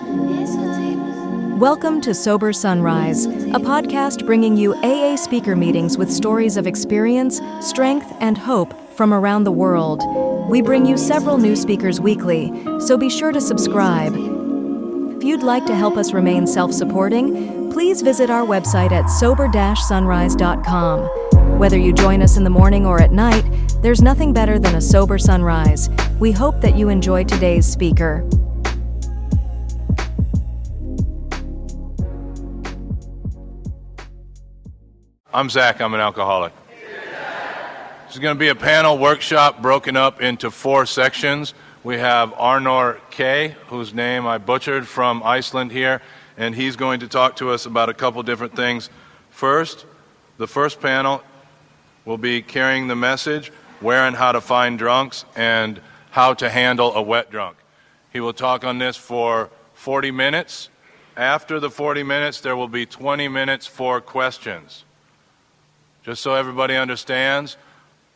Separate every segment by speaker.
Speaker 1: Welcome to Sober Sunrise, a podcast bringing you AA speaker meetings with stories of experience, strength, and hope from around the world. We bring you several new speakers weekly, so be sure to subscribe. If you'd like to help us remain self-supporting, please visit our website at sober-sunrise.com. Whether you join us in the morning or at night, there's nothing better than a sober sunrise. We hope that you enjoy today's speaker.
Speaker 2: I'm Zach, I'm an alcoholic. This is going to be a panel workshop broken up into 4 sections. We have Arnor K, whose name I butchered, from Iceland here, and he's going to talk to us about a couple different things. First, the first panel will be carrying the message, where and how to find drunks, and how to handle a wet drunk. He will talk on this for 40 minutes. After the 40 minutes, there will be 20 minutes for questions. Just so everybody understands,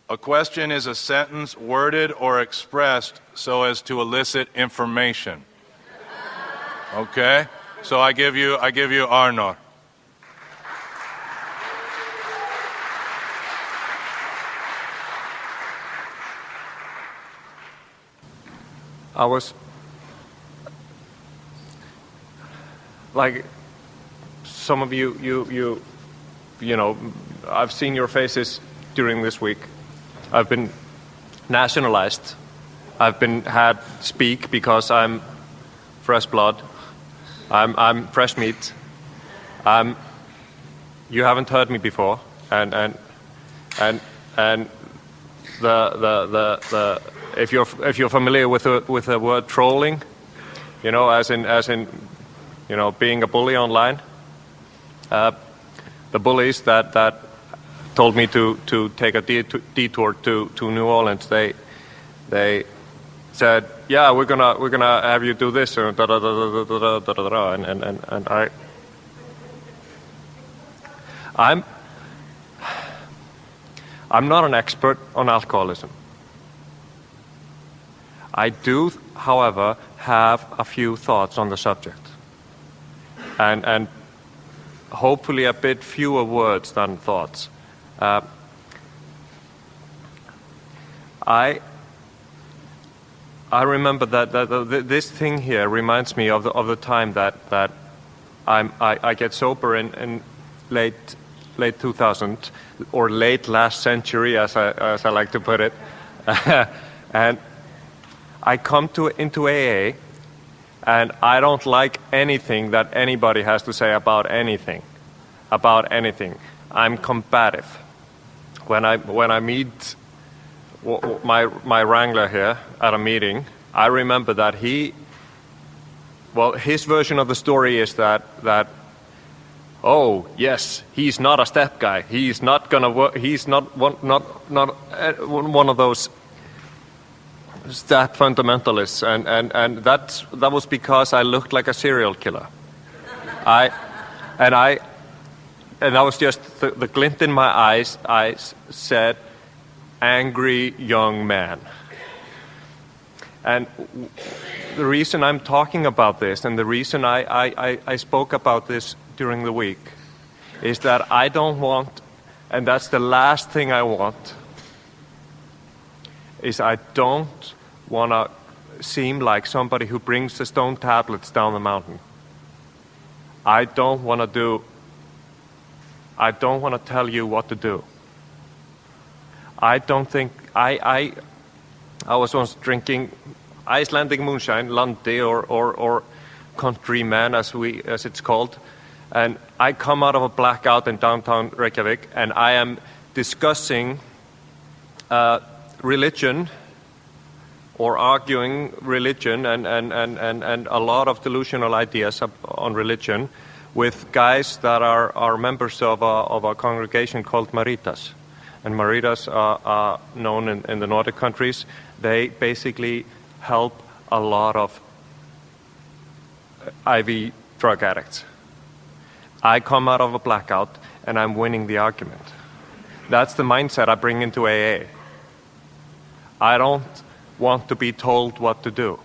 Speaker 2: a question is a sentence worded or expressed so as to elicit information. Okay? So I give you Arnor.
Speaker 3: I was like some of you know, I've seen your faces during this week. I've been nationalized. I've been had speak because I'm fresh blood. I'm fresh meat. You haven't heard me before, and the if you're familiar with the word trolling, you know, as in you know, being a bully online. The bullies that told me to take a detour to New Orleans, they said, yeah, we're gonna have you do this, and I'm not an expert on alcoholism. I do, however, have a few thoughts on the subject, and hopefully a bit fewer words than thoughts. I remember that this thing here reminds me of the time that I get sober in late 2000 or late last century, as I like to put it, and I come into AA. And I don't like anything that anybody has to say about anything. I'm combative. When I meet my wrangler here at a meeting, I remember that his version of the story is that oh yes, he's not a step guy. He's not gonna work. He's not one of those step fundamentalists, and that was because I looked like a serial killer. I was just the glint in my eyes. I said, angry young man. And the reason I'm talking about this, and the reason I spoke about this during the week, is that I don't want, and that's the last thing I want, is I don't want to seem like somebody who brings the stone tablets down the mountain. I don't want to tell you what to do. I don't think, I was once drinking Icelandic moonshine, Landi, or countryman as it's called, and I come out of a blackout in downtown Reykjavik, and I am discussing religion, or arguing religion and a lot of delusional ideas on religion with guys that are members of a congregation called Maritas. And Maritas are known in the Nordic countries. They basically help a lot of IV drug addicts. I come out of a blackout and I'm winning the argument. That's the mindset I bring into AA. I don't want to be told what to do.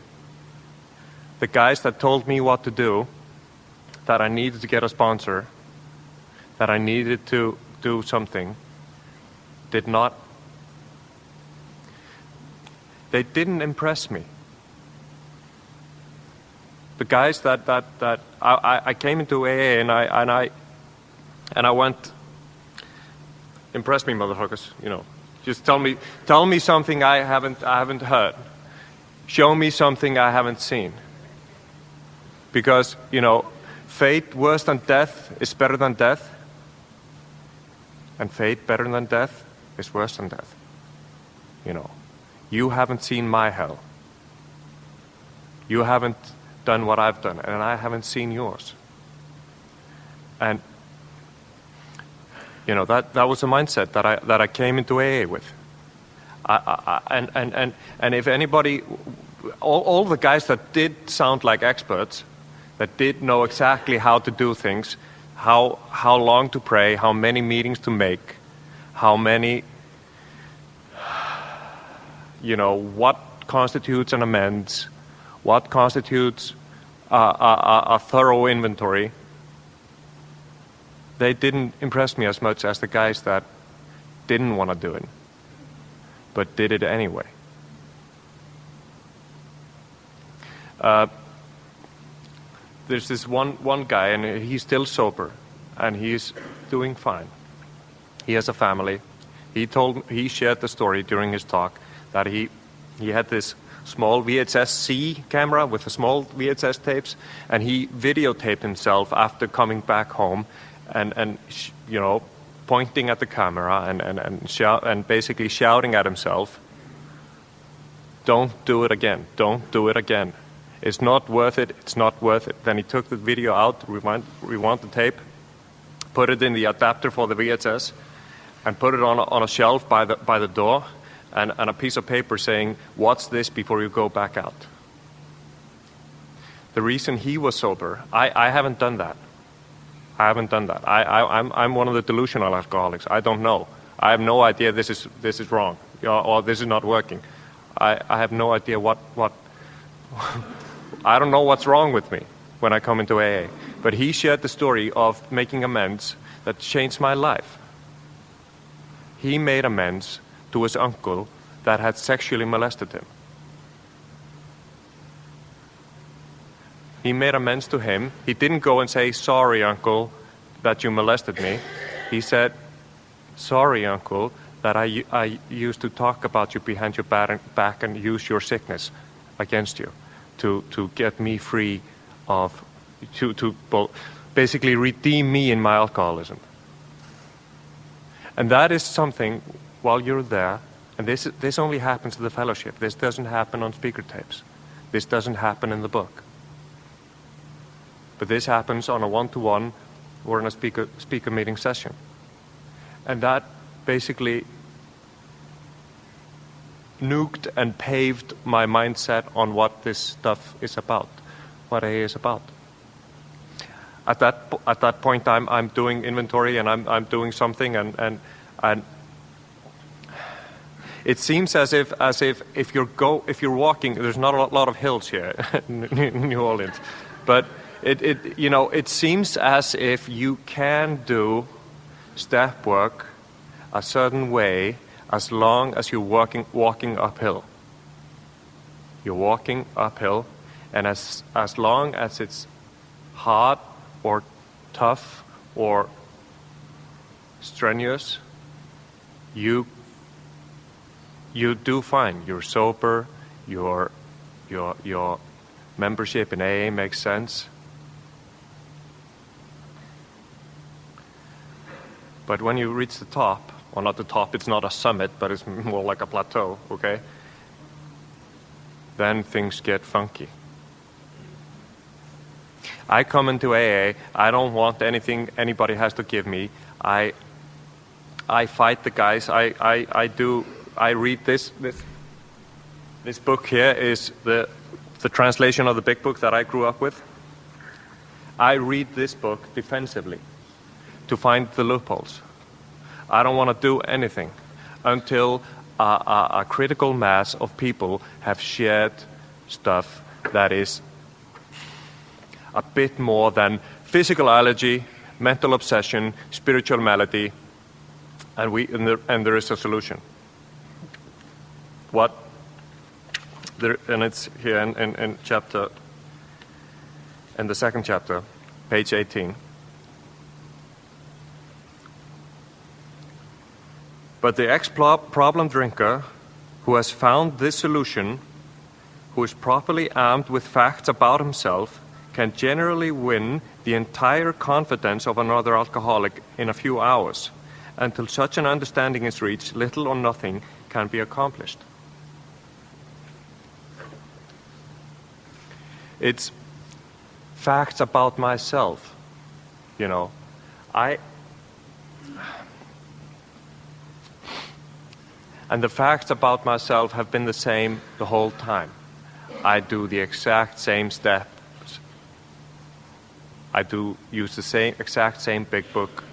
Speaker 3: The guys that told me what to do, that I needed to get a sponsor, that I needed to do something, they didn't impress me. The guys that I came into AA and I went, impress me, motherfuckers, just tell me something I haven't heard. Show me something I haven't seen. Because, fate worse than death is better than death. And fate better than death is worse than death. You haven't seen my hell. You haven't done what I've done, and I haven't seen yours. And, that was a mindset that I came into AA with. And if anybody, all the guys that did sound like experts, that did know exactly how to do things, how long to pray, how many meetings to make, how many, what constitutes an amends, what constitutes a thorough inventory, they didn't impress me as much as the guys that didn't want to do it, but did it anyway. There's this one guy, and he's still sober, and he's doing fine. He has a family. He shared the story during his talk that he had this small VHS-C camera with the small VHS tapes, and he videotaped himself after coming back home, and pointing at the camera and basically shouting at himself, "Don't do it again! Don't do it again! It's not worth it! It's not worth it!" Then he took the video out, rewound the tape, put it in the adapter for the VHS, and put it on a shelf by the door, and a piece of paper saying, "Watch this before you go back out." The reason he was sober, I haven't done that. I haven't done that. I'm one of the delusional alcoholics. I don't know. I have no idea this is wrong, or this is not working. I have no idea what I don't know what's wrong with me when I come into AA. But he shared the story of making amends that changed my life. He made amends to his uncle that had sexually molested him. He made amends to him. He didn't go and say, "Sorry, uncle, that you molested me." He said, "Sorry, uncle, that I used to talk about you behind your back and use your sickness against you to get me free of, to basically redeem me in my alcoholism." And that is something, while you're there, and this only happens in the fellowship. This doesn't happen on speaker tapes. This doesn't happen in the book. But this happens on a one-to-one or in a speaker meeting session. And that basically nuked and paved my mindset on what this stuff is about, what AA is about. At that point, I'm doing inventory, and I'm doing something, and it seems as if you're walking. There's not a lot of hills here in New Orleans, but it seems as if you can do step work a certain way as long as you're walking uphill. You're walking uphill, and as long as it's hard or tough or strenuous, you do fine. You're sober. Your membership in AA makes sense. But when you reach the top, or not the top, it's not a summit, but it's more like a plateau, okay? Then things get funky. I come into AA, I don't want anything anybody has to give me. I fight the guys. I read this book here is the translation of the big book that I grew up with. I read this book defensively to find the loopholes. I don't want to do anything until a critical mass of people have shared stuff that is a bit more than physical allergy, mental obsession, spiritual malady, and there is a solution. What? And it's here in chapter, in the second chapter, page 18. But the ex-problem drinker who has found this solution, who is properly armed with facts about himself, can generally win the entire confidence of another alcoholic in a few hours. Until such an understanding is reached, little or nothing can be accomplished. It's facts about myself, you know. And the facts about myself have been the same the whole time. I do the exact same steps. I do use the exact same big book.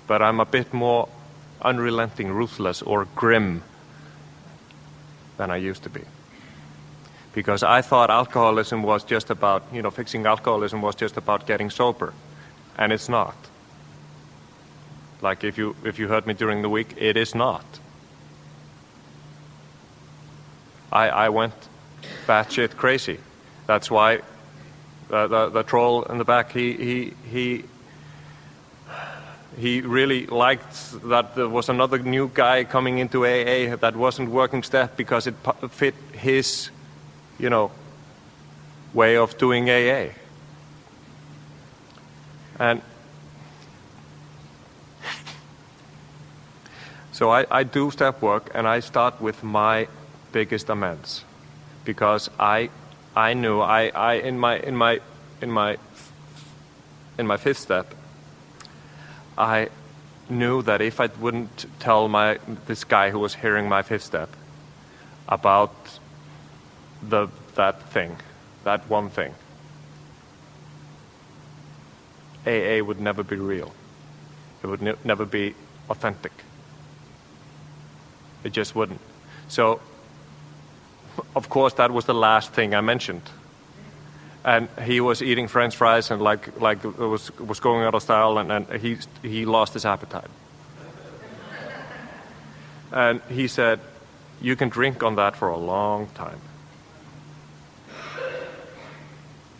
Speaker 3: But I'm a bit more unrelenting, ruthless, or grim than I used to be. Because I thought alcoholism was just about, fixing alcoholism was just about getting sober. And it's not. Like if you heard me during the week, it is not. I went batshit crazy. That's why the troll in the back, he really liked that there was another new guy coming into AA that wasn't working step because it fit his, way of doing AA. And so I do step work, and I start with my biggest amends, because I knew in my fifth step, I knew that if I wouldn't tell this guy who was hearing my fifth step about that one thing, AA would never be real. It would never be authentic. It just wouldn't. So, of course, that was the last thing I mentioned. And he was eating French fries and like it was going out of style, and he lost his appetite. And he said, "You can drink on that for a long time.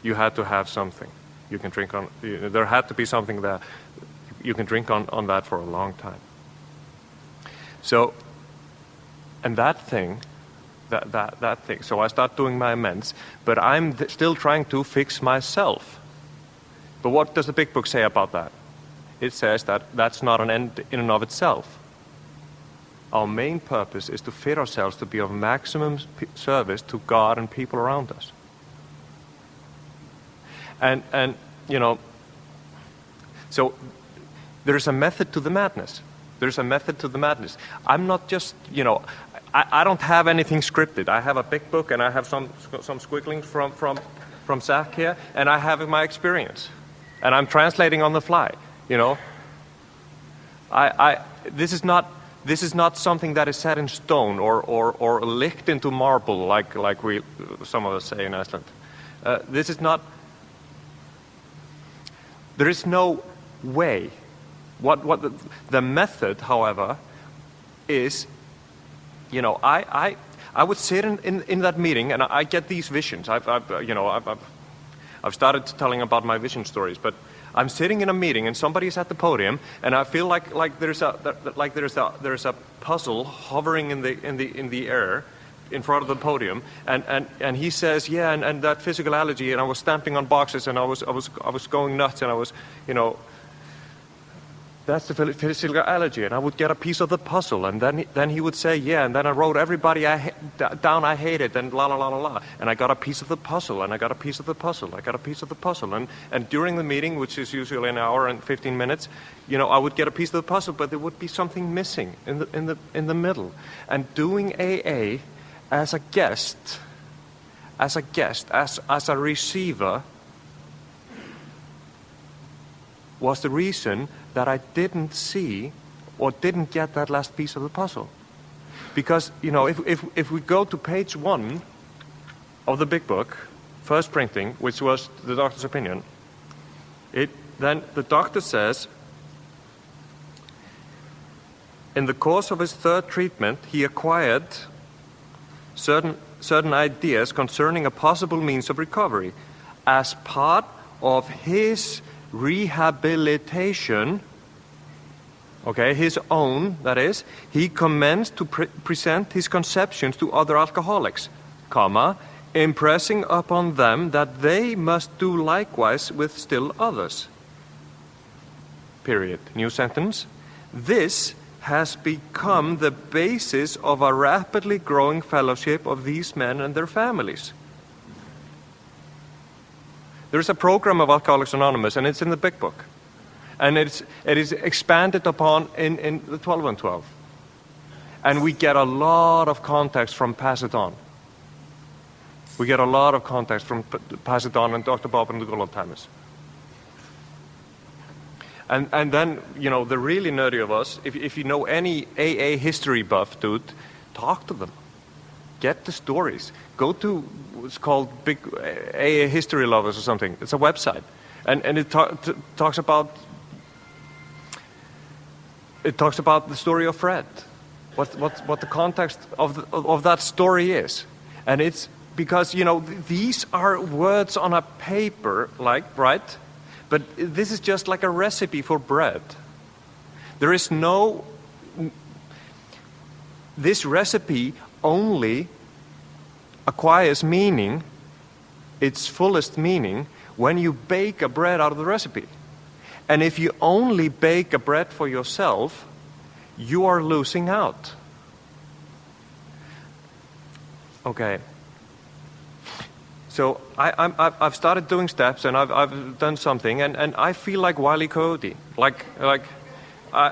Speaker 3: You had to have something. You can drink on. There had to be something there. You can drink on that for a long time." So, and that thing. That thing. So I start doing my amends, but I'm still trying to fix myself. But what does the big book say about that? It says that that's not an end in and of itself. Our main purpose is to fit ourselves to be of maximum service to God and people around us. And so there's a method to the madness. There's a method to the madness. I'm not just, I don't have anything scripted. I have a big book, and I have some squigglings from Zach here, and I have my experience, and I'm translating on the fly. This is not something that is set in stone or licked into marble like some of us say in Iceland. This is not. There is no way. What the method, however, is. I would sit in that meeting, and I get these visions. I've started telling about my vision stories, but I'm sitting in a meeting, and somebody's at the podium, and I feel like there's a puzzle hovering in the air in front of the podium, and he says, yeah, and that physical allergy, and I was stamping on boxes, and I was going nuts, and I was, that's the physical allergy, and I would get a piece of the puzzle, and then he would say, yeah, and then I wrote everybody down I hated, and la la la la la, and I got a piece of the puzzle, and I got a piece of the puzzle, I got a piece of the puzzle, and during the meeting, which is usually an hour and 15 minutes, I would get a piece of the puzzle, but there would be something missing in the middle, and doing AA as a guest, as a receiver, was the reason that I didn't see or didn't get that last piece of the puzzle. Because, if we go to page 1 of the big book, first printing, which was the doctor's opinion, then the doctor says, in the course of his third treatment, he acquired certain ideas concerning a possible means of recovery. As part of his rehabilitation, his own, that is, he commenced to present his conceptions to other alcoholics, impressing upon them that they must do likewise with still others. Period. New sentence. This has become the basis of a rapidly growing fellowship of these men and their families. There is a program of Alcoholics Anonymous, and it's in the big book. And it is expanded upon in the 12 and 12. And we get a lot of context from Pass It On. We get a lot of context from Pass It On and Dr. Bob and the Good Old Timers. And then, the really nerdy of us, if you know any AA history buff dude, talk to them. Get the stories. Go to, it's called Big AA History Lovers or something. It's a website. And it talks about the story of Fred. What the context of that story is. And it's because, these are words on a paper, right? But this is just like a recipe for bread. This recipe only acquires meaning, its fullest meaning, when you bake a bread out of the recipe. And if you only bake a bread for yourself, you are losing out. Okay. So I've started doing steps, and I've done something, and I feel like Wile E. Coyote.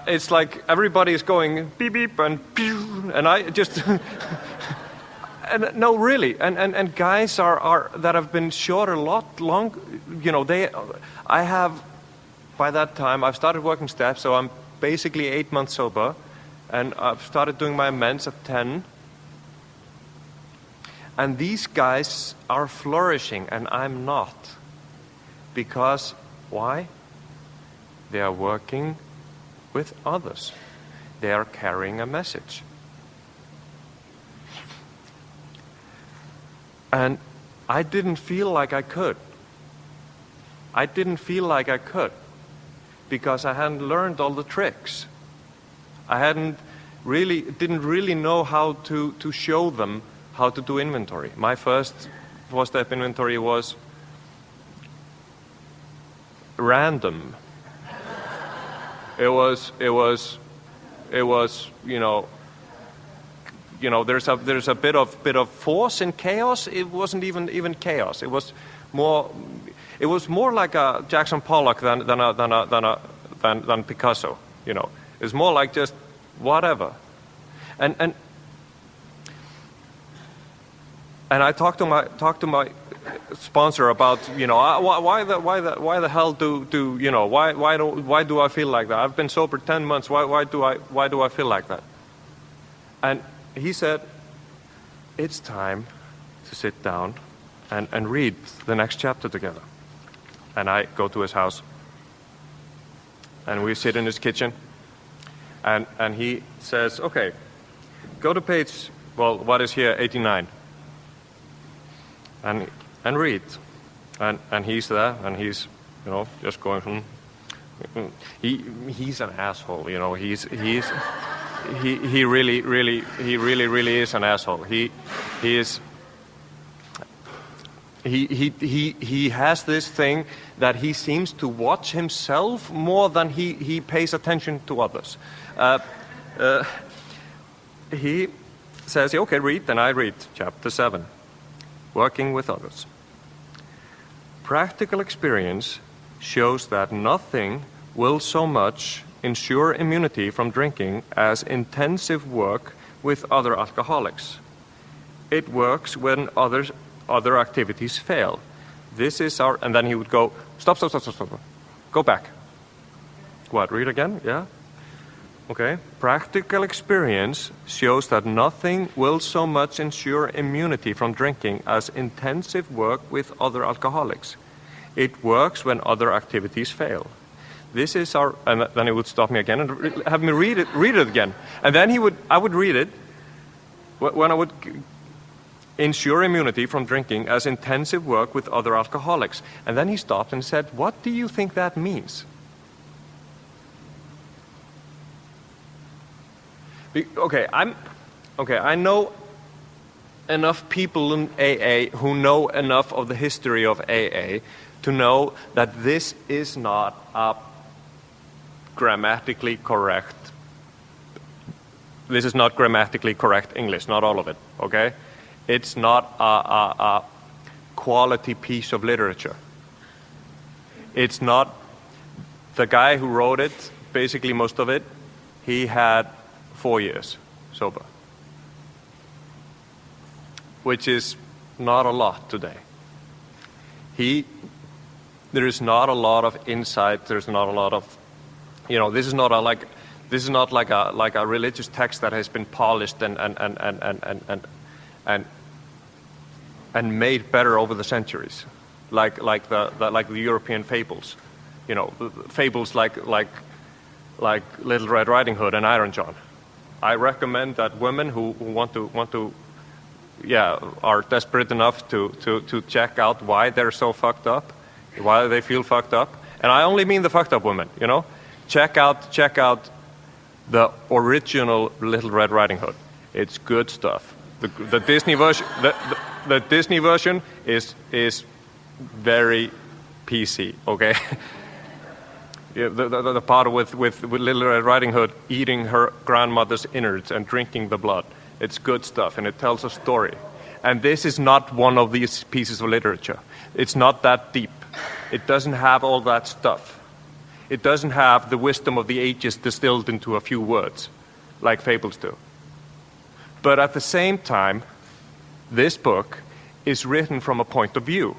Speaker 3: It's like everybody is going beep beep and pew, and I just and no, really, and guys are that have been short a lot long. I have by that time I've started working steps, so I'm basically 8 months sober, and I've started doing my amends at 10. And these guys are flourishing, and I'm not. Because, why? They are working with others. They are carrying a message. And I didn't feel like I could. Because I hadn't learned all the tricks. I didn't really know how to show them how to do inventory. My first four-step inventory was random. It was there's a bit of force in chaos. It wasn't even chaos. It was more like a Jackson Pollock than Picasso. It's more like just whatever. And I talked to my sponsor about why the hell why do I feel like that? I've been sober 10 months. Why do I feel like that? And he said, it's time to sit down and read the next chapter together. And I go to his house, and we sit in his kitchen, and he says, okay, go to page, what is here, 89. And read, and he's there, and he's just going. He's an asshole, He really is an asshole. He has this thing that he seems to watch himself more than he pays attention to others. He says, okay, read, and I read chapter 7. Working with others. Practical experience shows that nothing will so much ensure immunity from drinking as intensive work with other alcoholics. It works when other activities fail. This is our... And then he would go, stop. Go back. What, read again? Yeah? Okay? Practical experience shows that nothing will so much ensure immunity from drinking as intensive work with other alcoholics. It works when other activities fail. This is our, and then he would stop me again and have me read it again. And then I would read it when I would ensure immunity from drinking as intensive work with other alcoholics. And then he stopped and said, what do you think that means? I know enough people in AA who know enough of the history of AA to know that this is not a grammatically correct. This is not grammatically correct English, not all of it, okay? It's not a quality piece of literature. It's not, the guy who wrote it, basically most of it, he had 4 years sober, which is not a lot today. There is not a lot of insight. There's not a lot of, this is not like a religious text that has been polished and made better over the centuries, like the European fables, fables like Little Red Riding Hood and Iron John. I recommend that women who want to are desperate enough to check out why they're so fucked up, why they feel fucked up, and I only mean the fucked up women. Check out the original Little Red Riding Hood. It's good stuff. The Disney version, the Disney version is very PC. Okay. Yeah, the part with Little Red Riding Hood eating her grandmother's innards and drinking the blood. It's good stuff, and it tells a story. And this is not one of these pieces of literature. It's not that deep. It doesn't have all that stuff. It doesn't have the wisdom of the ages distilled into a few words, like fables do. But at the same time, this book is written from a point of view.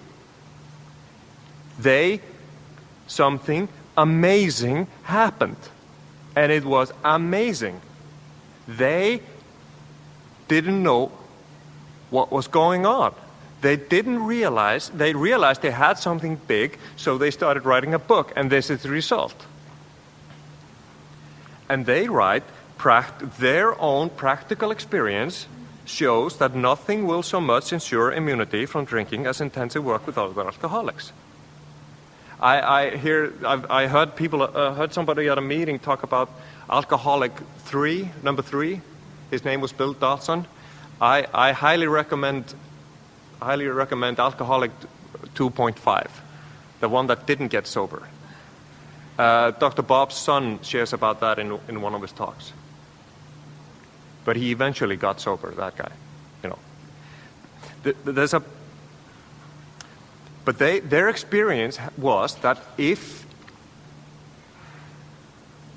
Speaker 3: Something amazing happened, and it was amazing. They didn't know what was going on. They realized they had something big, so they started writing a book, and this is the result. And they write, their own practical experience shows that nothing will so much ensure immunity from drinking as intensive work with other alcoholics. I heard somebody at a meeting talk about Alcoholic number 3. His name was Bill Dodson. I highly recommend Alcoholic 2.5, the one that didn't get sober. Dr. Bob's son shares about that in one of his talks. But he eventually got sober, that guy. But their experience was that if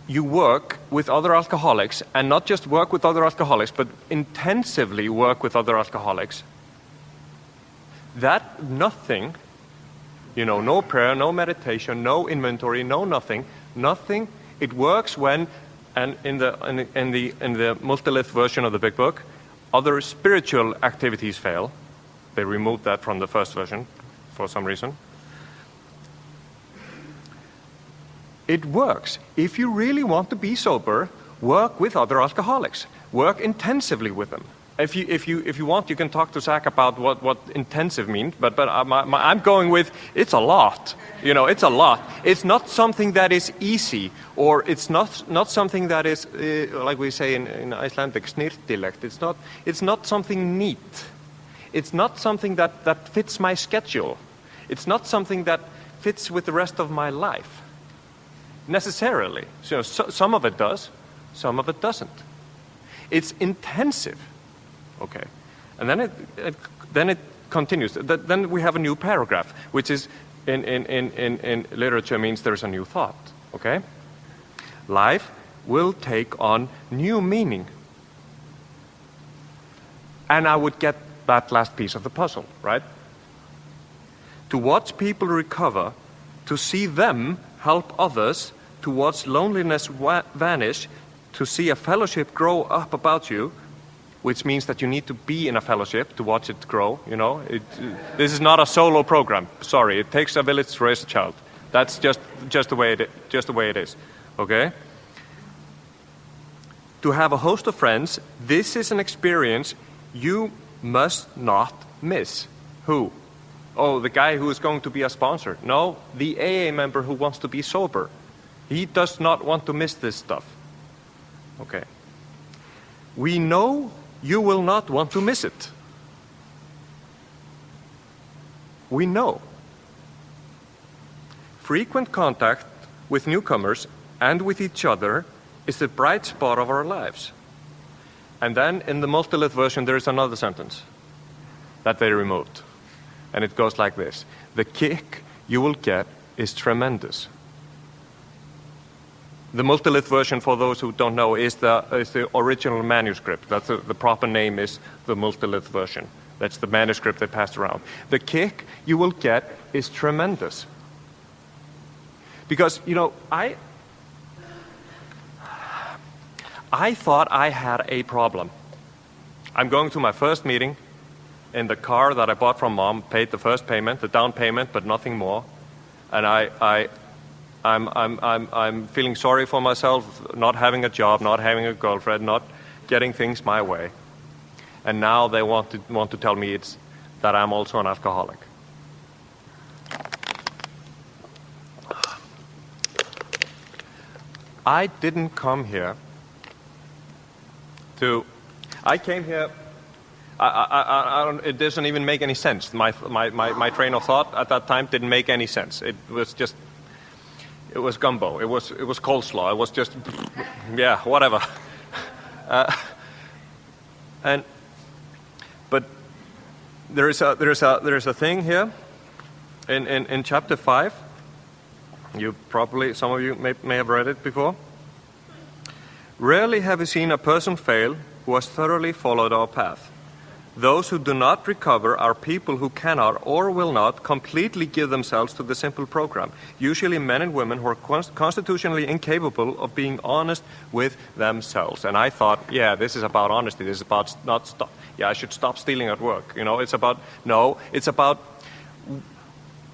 Speaker 3: you work with other alcoholics, and not just work with other alcoholics, but intensively work with other alcoholics, that nothing, no prayer, no meditation, no inventory, no nothing, it works when, and in the multi-lith version of the big book, other spiritual activities fail. They removed that from the first version for some reason. It works. If you really want to be sober, work with other alcoholics. Work intensively with them. If you want, you can talk to Zach about what intensive means. But I'm going with, it's a lot. It's a lot. It's not something that is easy, or it's not something that is like we say in Icelandic, snirtilegt. It's not something neat. It's not something that fits my schedule. It's not something that fits with the rest of my life, necessarily. Some of it does, some of it doesn't. It's intensive, okay? And then it continues. Then we have a new paragraph, which is in literature means there's a new thought, okay? Life will take on new meaning. And I would get that last piece of the puzzle, right? To watch people recover, to see them help others, to watch loneliness vanish, to see a fellowship grow up about you, which means that you need to be in a fellowship to watch it grow, you know. This is not a solo program. Sorry, it takes a village to raise a child. That's just the way it is, okay? To have a host of friends, this is an experience you must not miss. Who? Oh, the guy who is going to be a sponsor. No, the AA member who wants to be sober. He does not want to miss this stuff. Okay. We know you will not want to miss it. We know. Frequent contact with newcomers and with each other is the bright spot of our lives. And then in the multilith version there is another sentence that they removed. And it goes like this. The kick you will get is tremendous. The multilith version, for those who don't know, is the original manuscript. That's the proper name is the multilith version. That's the manuscript they passed around. The kick you will get is tremendous. Because, you know, I thought I had a problem. I'm going to my first meeting in the car that I bought from Mom, paid the first payment, the down payment, but nothing more. And I'm feeling sorry for myself, not having a job, not having a girlfriend, not getting things my way. And now they want to tell me that I'm also an alcoholic. I didn't come here I came here. I don't. It doesn't even make any sense. My train of thought at that time didn't make any sense. It was gumbo. It was coleslaw. It was just, yeah, whatever. But there is a thing here in chapter 5. Some of you may have read it before. Rarely have we seen a person fail who has thoroughly followed our path. Those who do not recover are people who cannot or will not completely give themselves to the simple program. Usually men and women who are constitutionally incapable of being honest with themselves. And I thought, yeah, this is about honesty. This is about I should stop stealing at work. You know, it's about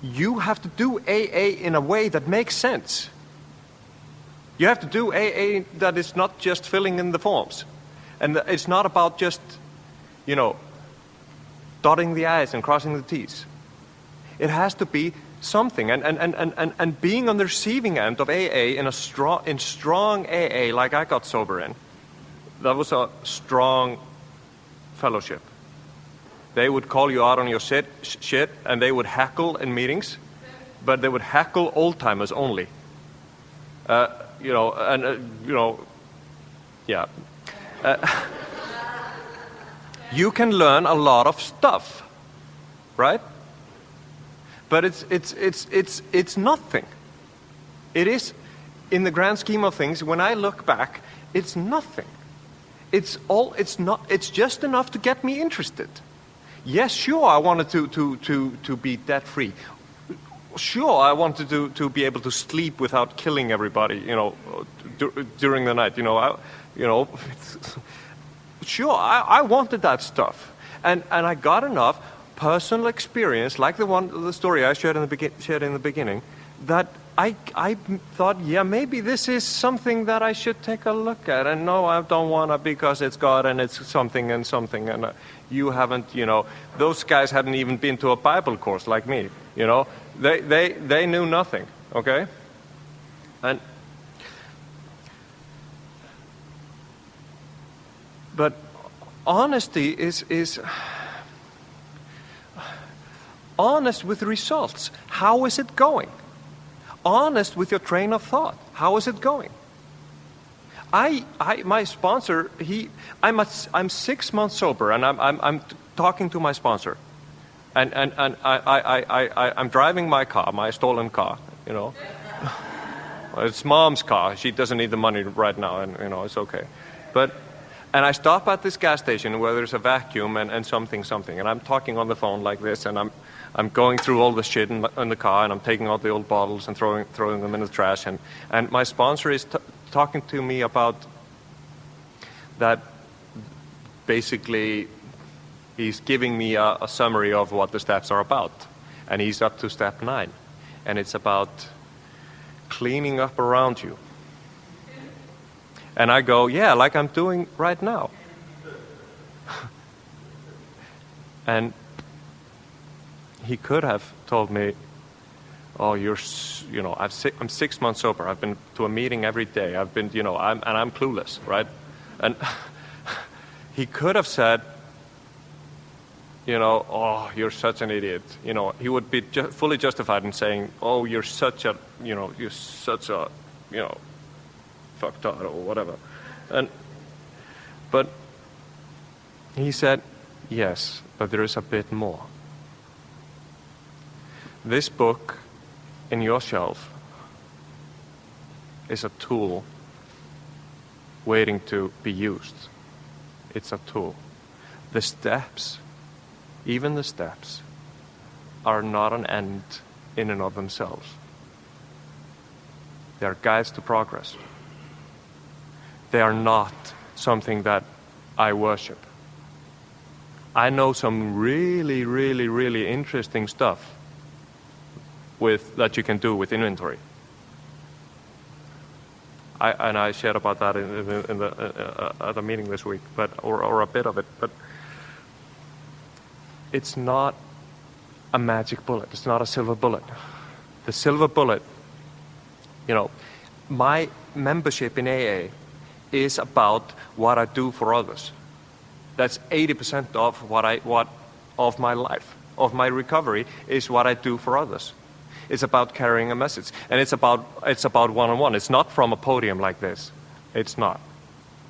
Speaker 3: you have to do AA in a way that makes sense. You have to do AA that is not just filling in the forms. And it's not about just, you know, dotting the I's and crossing the T's. It has to be something. And being on the receiving end of AA in strong AA like I got sober in, that was a strong fellowship. They would call you out on your shit, and they would heckle in meetings, but they would heckle old-timers only. Yeah. You can learn a lot of stuff, right? But it's nothing. It is, in the grand scheme of things, when I look back, it's nothing. It's just enough to get me interested. Yes, sure, I wanted to be debt free. Sure, I wanted to be able to sleep without killing everybody, you know, during the night. Sure, I wanted that stuff, and I got enough personal experience, like the story I shared in the beginning, that I thought, yeah, maybe this is something that I should take a look at. And no, I don't want to, because it's God and it's something and something. And you haven't, you know, those guys hadn't even been to a Bible course like me, you know. They knew nothing, okay? But honesty is honest with results. How is it going? Honest with your train of thought. How is it going? My sponsor, I'm 6 months sober, and I'm talking to my sponsor, and I'm driving my car, my stolen car, you know. It's Mom's car. She doesn't need the money right now, and you know, it's okay. And I stop at this gas station where there's a vacuum and something, and I'm talking on the phone like this, and I'm going through all the shit in the car, and I'm taking out the old bottles and throwing them in the trash, and my sponsor is talking to me about that basically he's giving me a summary of what the steps are about. And he's up to step 9. And it's about cleaning up around you. And I go, yeah, like I'm doing right now. And he could have told me, oh, I'm 6 months sober. I've been to a meeting every day. I've been, I'm clueless, right? And he could have said, oh, you're such an idiot. He would be fully justified in saying, oh, you're such a fucktard or whatever. But he said, yes, but there is a bit more. This book in your shelf is a tool waiting to be used. It's a tool. The steps, even the steps, are not an end in and of themselves. They are guides to progress. They are not something that I worship. I know some really, really, really interesting stuff that you can do with inventory. I shared about that at the meeting this week, or a bit of it. But it's not a magic bullet. It's not a silver bullet. The silver bullet, my membership in AA is about what I do for others. That's 80% of my life, of my recovery, is what I do for others. It's about carrying a message, and it's about one-on-one. It's not from a podium like this. It's not.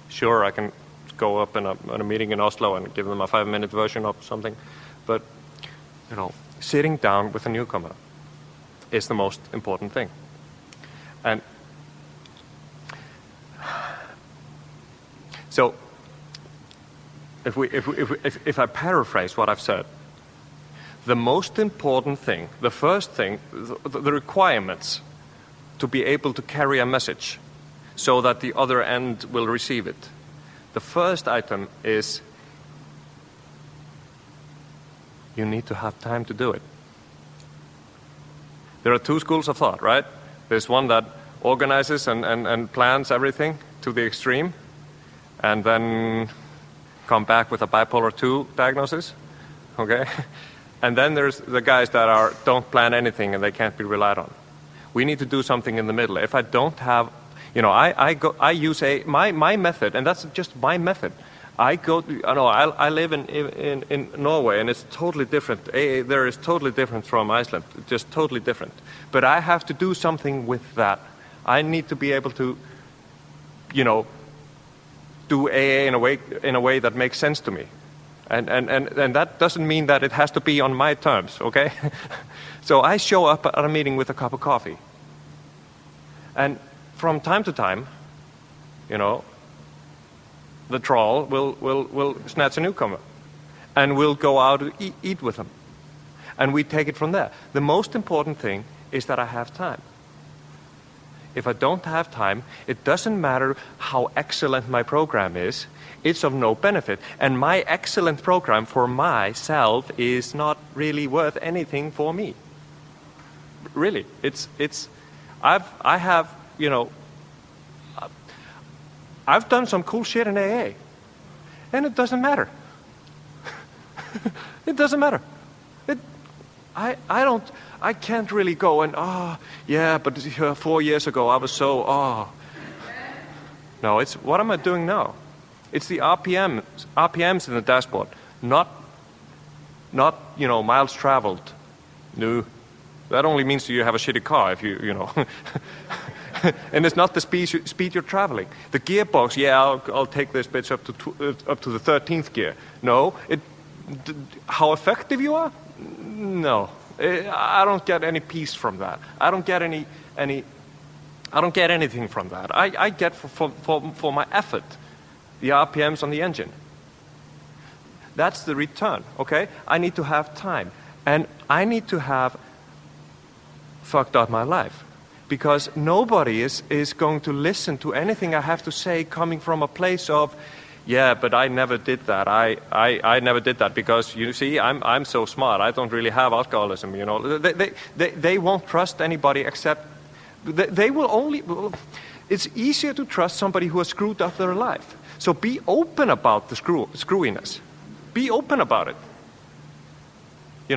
Speaker 3: Sure, I can go up in a meeting in Oslo and give them a 5-minute version of something, but sitting down with a newcomer is the most important thing. And so, if I paraphrase what I've said, the most important thing, the first thing, the requirements to be able to carry a message so that the other end will receive it. The first item is you need to have time to do it. There are 2 schools of thought, right? There's one that organizes and plans everything to the extreme and then come back with a bipolar 2 diagnosis, okay? And then there's the guys that don't plan anything and they can't be relied on. We need to do something in the middle. If I don't have, I use my method, and that's just my method. I live in Norway, and it's totally different. AA there is totally different from Iceland, just totally different. But I have to do something with that. I need to be able to, do AA in a way that makes sense to me. And that doesn't mean that it has to be on my terms, okay? So I show up at a meeting with a cup of coffee. And from time to time, the troll will snatch a newcomer. And we'll go out to eat with them. And we take it from there. The most important thing is that I have time. If I don't have time, it doesn't matter how excellent my program is. It's of no benefit. And my excellent program for myself is not really worth anything for me. Really. I've done some cool shit in AA. And it doesn't matter. It doesn't matter. I can't really go and, but 4 years ago I was so, No, it's, what am I doing now? It's the RPMs in the dashboard, not miles traveled. No, that only means that you have a shitty car if you. And it's not the speed you're traveling. The gearbox, I'll take this bitch up to the 13th gear. No, how effective you are? No. I don't get any peace from that. I don't get anything from that. I get for my effort the RPMs on the engine. That's the return, okay? I need to have time. And I need to have fucked up my life. Because nobody is going to listen to anything I have to say coming from a place of, yeah, but I never did that. I never did that because, you see, I'm so smart. I don't really have alcoholism, you know. They won't trust anybody except, they will only, it's easier to trust somebody who has screwed up their life. So be open about the screwiness. Be open about it. You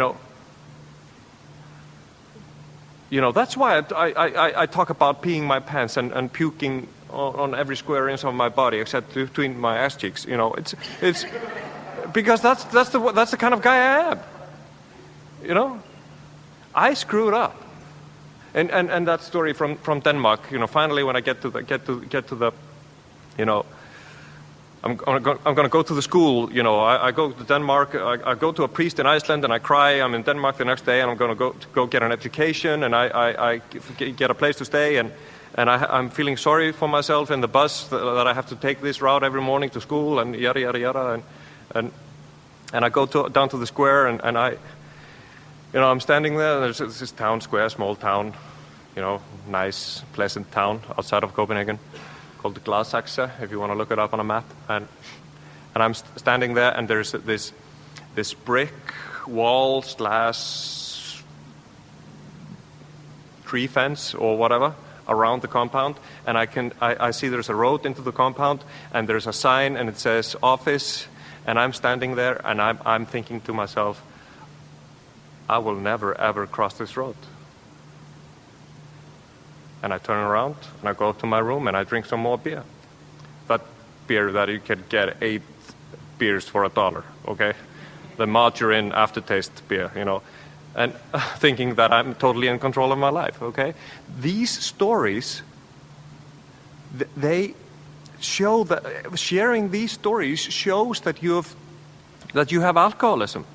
Speaker 3: know, that's why I talk about peeing my pants and puking on every square inch of my body except between my ass cheeks. You know, it's because that's the kind of guy I am. You know, I screwed up, and that story from Denmark. You know, finally when I get to the, you know, I'm gonna go to the school. You know, I go to Denmark. I go to a priest in Iceland, and I cry. I'm in Denmark the next day, and I'm gonna go get an education, and I get a place to stay, and I'm feeling sorry for myself in the bus that I have to take this route every morning to school, and yada yada yada, and I go down to the square, and I, you know, I'm standing there. And there's this town square, small town, you know, nice, pleasant town outside of Copenhagen, called the Gladsaxe, if you want to look it up on a map. And I'm standing there, and there's this brick wall / tree fence or whatever around the compound, and I see there's a road into the compound, and there's a sign, and it says office, and I'm standing there, and I'm thinking to myself, I will never ever cross this road. And I turn around, and I go to my room, and I drink some more beer. That beer that you can get 8 beers for $1, okay? The margarine aftertaste beer, you know. And thinking that I'm totally in control of my life, okay? These stories, they show that sharing these stories shows that you have alcoholism,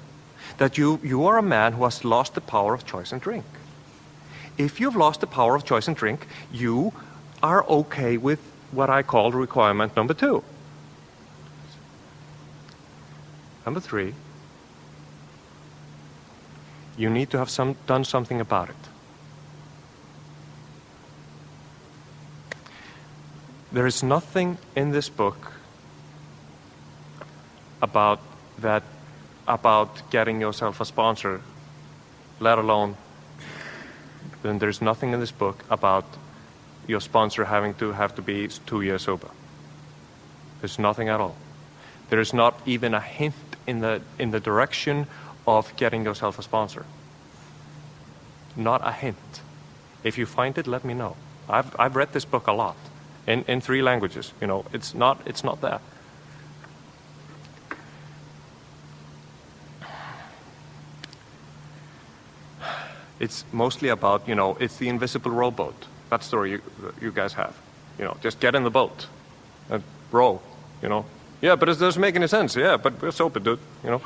Speaker 3: that you are a man who has lost the power of choice and drink. If you've lost the power of choice and drink, you are okay with what I call requirement number 2. Number 3, you need to have done something about it. There is nothing in this book about getting yourself a sponsor, let alone, then there's nothing in this book about your sponsor having to be 2 years sober. There's nothing at all. There is not even a hint in the direction of getting yourself a sponsor. Not a hint. If you find it, let me know. I've read this book a lot in 3 languages. You know, it's not there. It's mostly about, you know, it's the invisible rowboat. That story you guys have. You know, just get in the boat and row, you know. Yeah, but it doesn't make any sense. Yeah, but we're sober, dude. You know,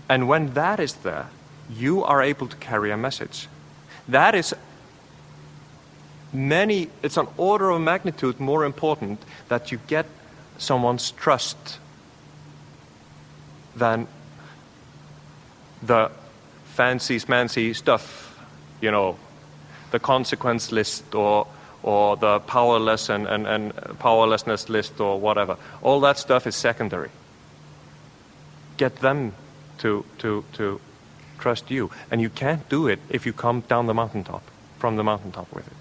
Speaker 3: and when that is there, you are able to carry a message. That is it's an order of magnitude more important that you get someone's trust than the fancy smancy stuff, you know, the consequence list or the powerless and powerlessness list or whatever. All that stuff is secondary. Get them to trust you, and you can't do it if you come down from the mountaintop with it.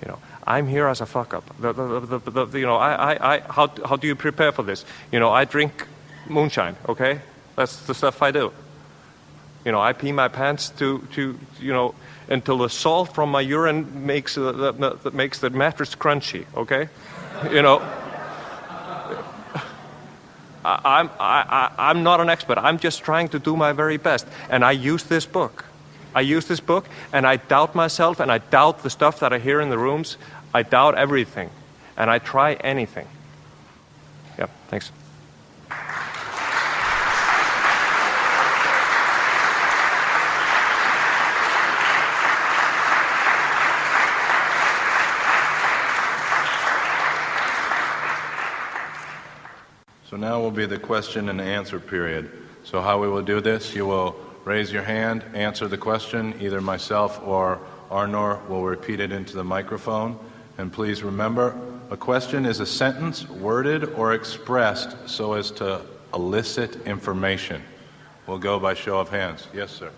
Speaker 3: You know, I'm here as a fuck up. You know, how do you prepare for this? You know, I drink moonshine. Okay, that's the stuff I do. You know, I pee my pants to you know, until the salt from my urine makes the mattress crunchy. Okay, you know. I'm not an expert. I'm just trying to do my very best. And I use this book. And I doubt myself, and I doubt the stuff that I hear in the rooms. I doubt everything. And I try anything. Yeah, thanks.
Speaker 2: So now will be the question and answer period. So how we will do this, you will raise your hand, answer the question, either myself or Arnor will repeat it into the microphone, And please remember, a question is a sentence worded or expressed so as to elicit information. We'll go by show of hands. Yes, sir.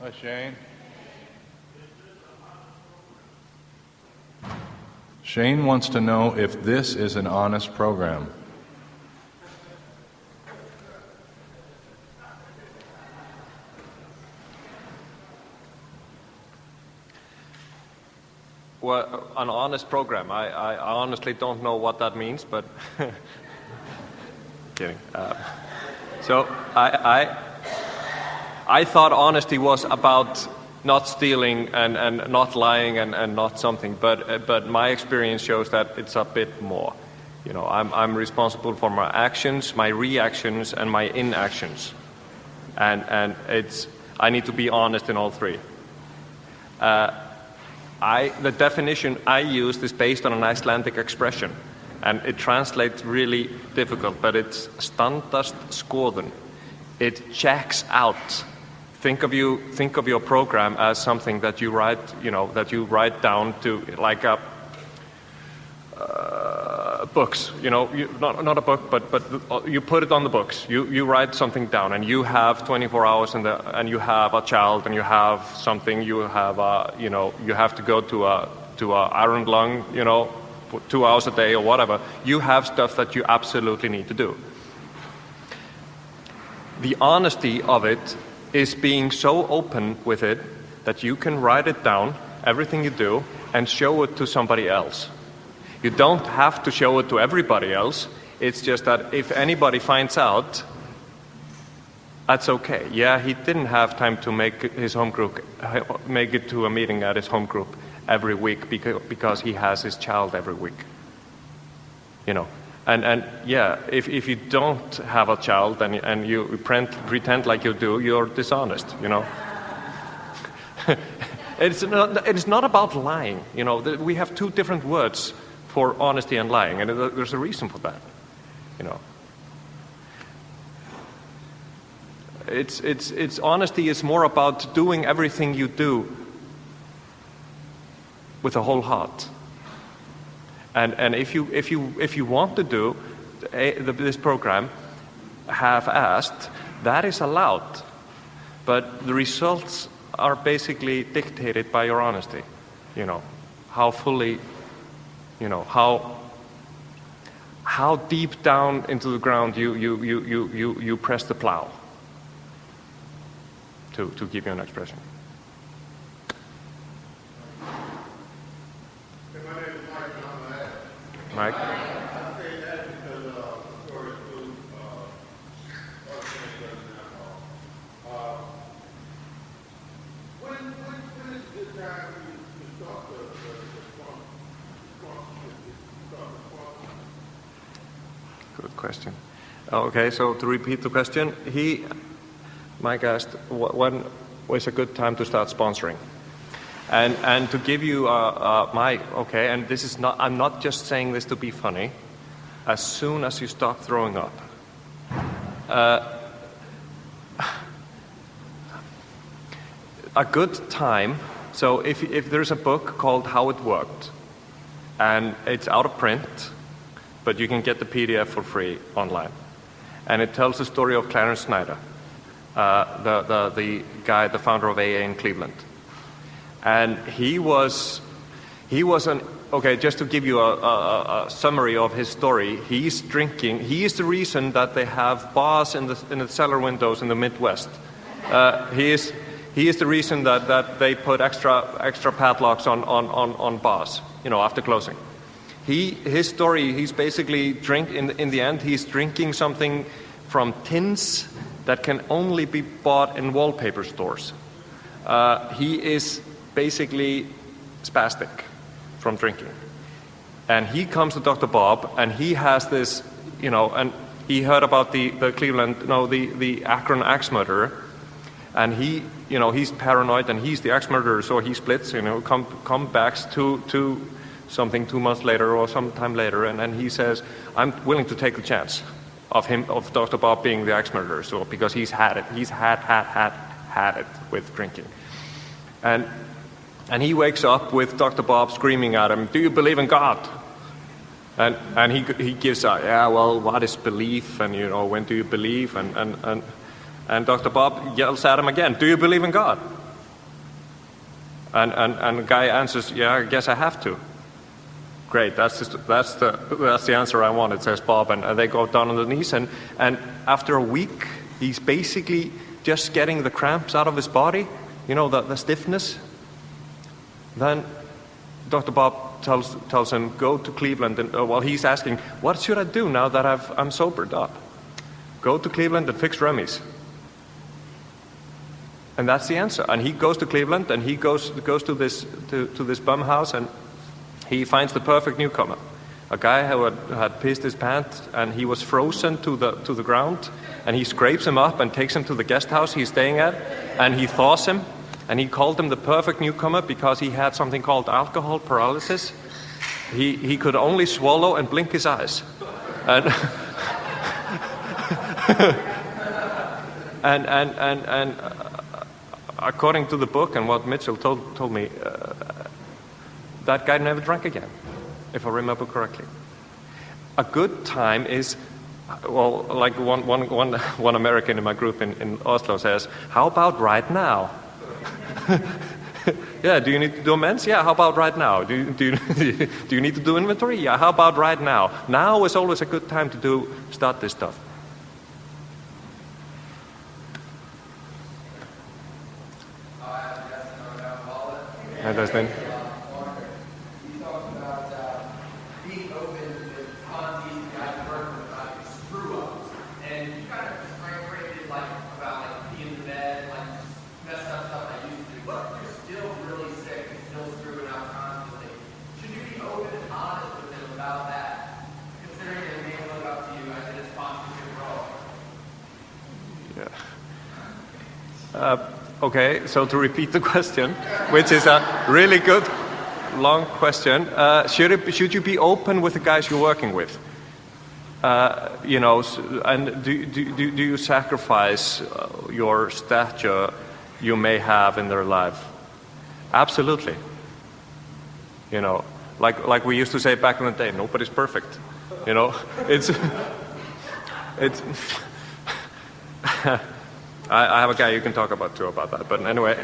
Speaker 2: Hi, Shane. Shane wants to know if this is an honest program.
Speaker 3: Well, an honest program. I honestly don't know what that means, but kidding. So I thought honesty was about not stealing and not lying and not something, but my experience shows that it's a bit more. You know, I'm responsible for my actions, my reactions, and my inactions, and I need to be honest in all three. The definition I used is based on an Icelandic expression, and it translates really difficult, but it's standast skoðun. It checks out. Think of your program as something that you write down to, like books. Not a book, but you put it on the books. You write something down, and you have 24 hours and you have a child, and you have something. You have you have to go to a iron lung, 2 hours a day or whatever. You have stuff that you absolutely need to do. The honesty of it is being so open with it that you can write it down, everything you do, and show it to somebody else. You don't have to show it to everybody else. It's just that if anybody finds out, that's okay. Yeah, he didn't have time to make it to a meeting at his home group every week because he has his child every week. And yeah, if you don't have a child and you pretend like you do, you're dishonest. It's not about lying. We have two different words for honesty and lying, and there's a reason for that. It's honesty is more about doing everything you do with a whole heart. And if you want to do this program half-assed, that is allowed, but the results are basically dictated by your honesty. How fully, how deep down into the ground you press the plow. To give you an expression. Mike?
Speaker 4: I say that because story two, other things doesn't when is a good time to start the
Speaker 3: Good question. Okay, so to repeat the question, Mike asked, when was a good time to start sponsoring? And to give you and this is not, I'm not just saying this to be funny, as soon as you stop throwing up. A good time, so if there's a book called How It Worked, and it's out of print, but you can get the PDF for free online. And it tells the story of Clarence Snyder, the guy, the founder of AA in Cleveland. And he was just to give you a summary of his story, he's drinking. He is the reason that they have bars in the cellar windows in the Midwest. He is the reason that they put extra padlocks on bars, after closing. His story, he's basically in the end, he's drinking something from tins that can only be bought in wallpaper stores. He is basically spastic from drinking. And he comes to Dr. Bob, and he has this, and he heard about the Cleveland, the Akron axe murderer, and he's paranoid, and he's the axe murderer, so he splits, come back to something 2 months later or sometime later, and he says, I'm willing to take the chance of Dr. Bob being the axe murderer, so because he's had it with drinking. And And he wakes up with Dr. Bob screaming at him, "Do you believe in God?" And he gives out, "Yeah, well, what is belief? And, when do you believe?" And Dr. Bob yells at him again, "Do you believe in God?" And the guy answers, "Yeah, I guess I have to." "Great, that's the answer I wanted," says Bob. And they go down on their knees. And after a week, he's basically just getting the cramps out of his body, the stiffness. Then Dr. Bob tells him, "Go to Cleveland." And he's asking, "What should I do now that I'm sobered up?" "Go to Cleveland and fix rummies." And that's the answer. And he goes to Cleveland, and he goes to this bum house, and he finds the perfect newcomer, a guy who had pissed his pants, and he was frozen to the ground. And he scrapes him up and takes him to the guest house he's staying at, and he thaws him. And he called him the perfect newcomer because he had something called alcohol paralysis. He could only swallow and blink his eyes. And and according to the book and what Mitchell told me, that guy never drank again, if I remember correctly. A good time is, like one American in my group in Oslo says, "How about right now?" "Yeah, do you need to do amends? Yeah, how about right now? Do you need to do inventory? Yeah, how about right now?" Now is always a good time to start this stuff. And that's then. Okay, so to repeat the question, which is a really good, long question, should you be open with the guys you're working with? And do you sacrifice your stature you may have in their life? Absolutely. Like we used to say back in the day, nobody's perfect. It's I have a guy you can talk about too about that. But anyway,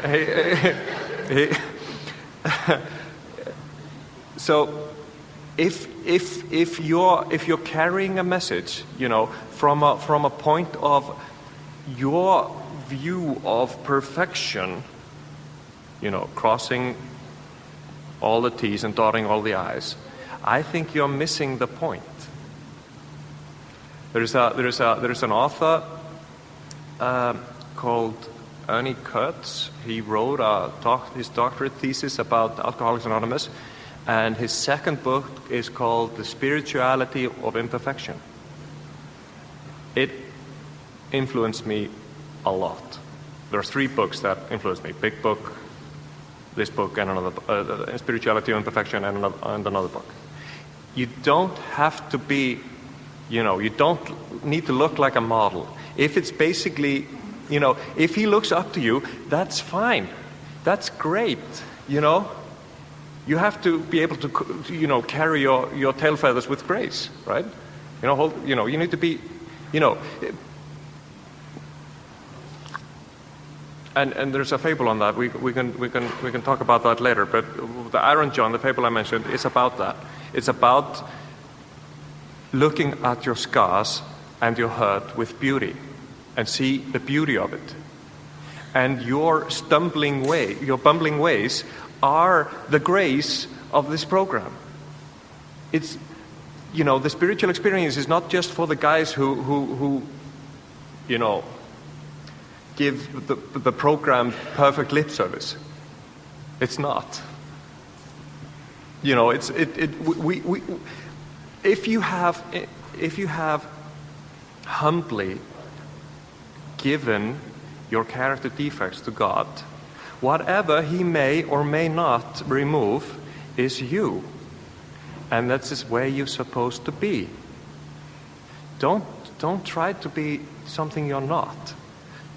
Speaker 3: so if you're carrying a message, from a point of your view of perfection, crossing all the T's and dotting all the I's, I think you're missing the point. There's an author called Arnor K. He wrote his doctorate thesis about Alcoholics Anonymous, and his second book is called The Spirituality of Imperfection. It influenced me a lot. There are 3 books that influenced me: Big Book, this book, and another, Spirituality of Imperfection, and another book. You don't have to be, you don't need to look like a model. If it's basically, if he looks up to you, that's fine. That's great, You have to be able to, carry your tail feathers with grace, right? You need to be, And there's a fable on that. We can talk about that later. But the Iron John, the fable I mentioned, is about that. It's about looking at your scars and your hurt with beauty, and see the beauty of it. And your bumbling ways are the grace of this program. It's, the spiritual experience is not just for the guys who give the program perfect lip service. It's not. If you have humbly given your character defects to God, whatever He may or may not remove is you, and that's where you're supposed to be. Don't try to be something you're not.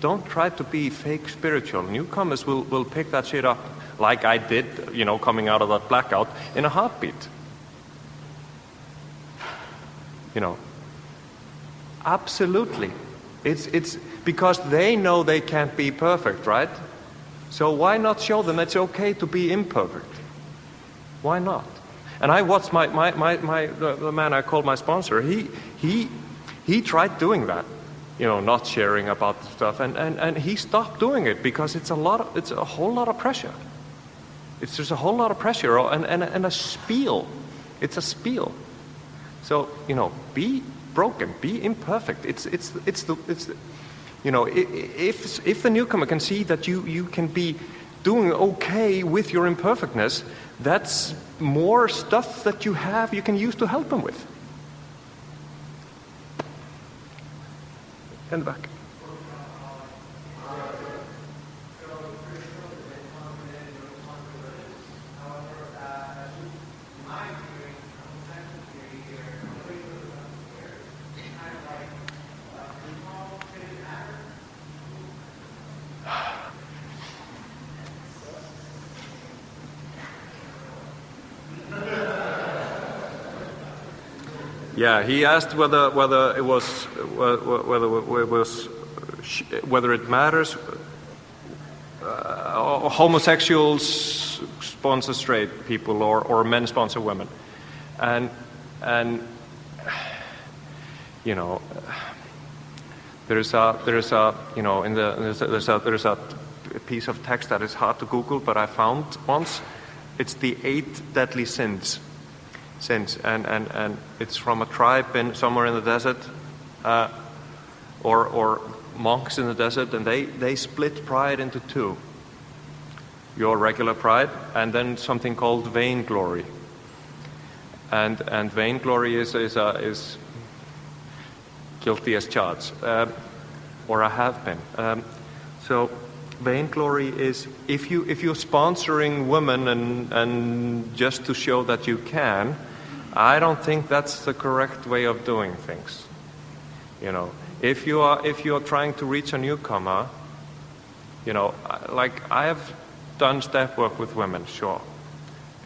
Speaker 3: Don't try to be fake spiritual. Newcomers will pick that shit up like I did, coming out of that blackout in a heartbeat. Absolutely. It's because they know they can't be perfect, right? So why not show them it's okay to be imperfect? Why not? And I watched the man I called my sponsor. He tried doing that, not sharing about the stuff, and he stopped doing it because it's a whole lot of pressure. There's a whole lot of pressure and a spiel. It's a spiel. So be broken, be imperfect. If the newcomer can see that you can be doing okay with your imperfectness, that's more stuff that you can use to help them with. In the back. Yeah, he asked whether it matters homosexuals sponsor straight people or men sponsor women, and there's a piece of text that is hard to Google, but I found once. It's the 8 deadly sins. And it's from a tribe somewhere in the desert, or monks in the desert, and they split pride into 2. Your regular pride, and then something called vainglory. And vainglory is guilty as charged, or I have been. So vainglory is if you're sponsoring women and just to show that you can. I don't think that's the correct way of doing things. If you are trying to reach a newcomer, like I have done step work with women, sure,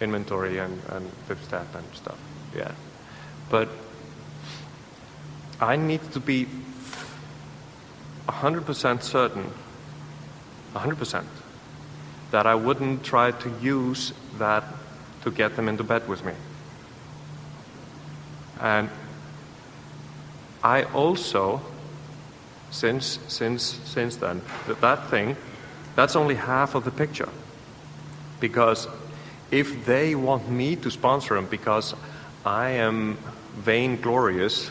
Speaker 3: inventory and fifth step and stuff, yeah. But I need to be 100% certain, 100%, that I wouldn't try to use that to get them into bed with me. And I also, since then, that's only half of the picture. Because if they want me to sponsor them because I am vainglorious,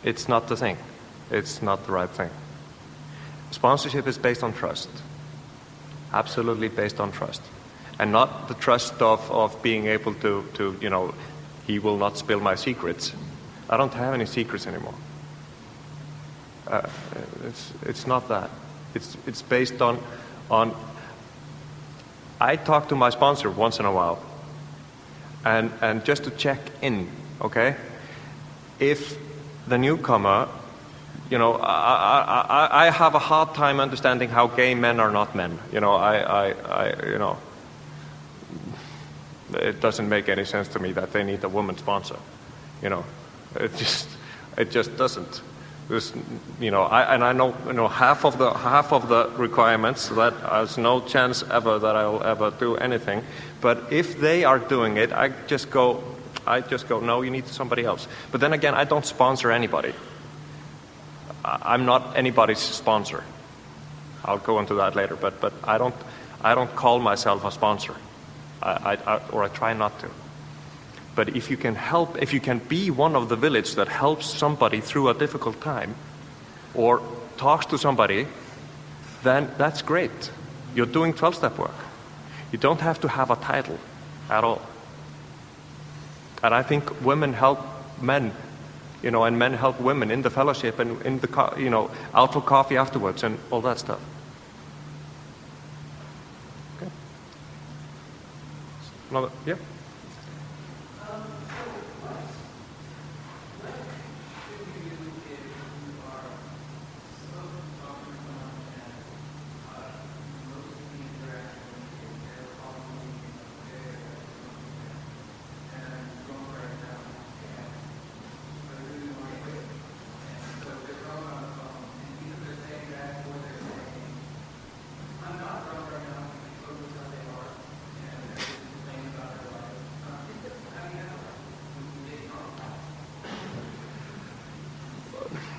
Speaker 3: it's not the thing. It's not the right thing. Sponsorship is based on trust. Absolutely based on trust. And not the trust of being able to he will not spill my secrets. I don't have any secrets anymore. It's not that. It's based on I talk to my sponsor once in a while, and just to check in, okay? If the newcomer, I have a hard time understanding how gay men are not men. It doesn't make any sense to me that they need a woman sponsor. It just doesn't. I know half of the requirements, that there's no chance ever that I will ever do anything. But if they are doing it, I just go, no, you need somebody else. But then again, I don't sponsor anybody. I'm not anybody's sponsor. I'll go into that later. But I don't call myself a sponsor. I try not to. But if you can be one of the village that helps somebody through a difficult time, or talks to somebody, then that's great. You're doing 12-step work. You don't have to have a title at all. And I think women help men, and men help women in the fellowship and in the, out for coffee afterwards and all that stuff. Okay. Another, yeah.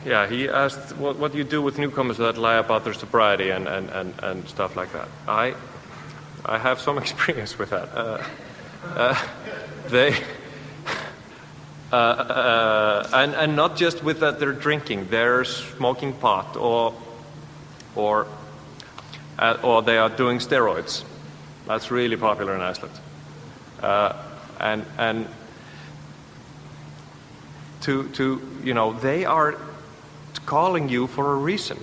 Speaker 3: Yeah, he asked, what do you do with newcomers that lie about their sobriety and stuff like that? I have some experience with that. And not just with that they're drinking, they're smoking pot or they are doing steroids. That's really popular in Iceland. And they are calling you for a reason.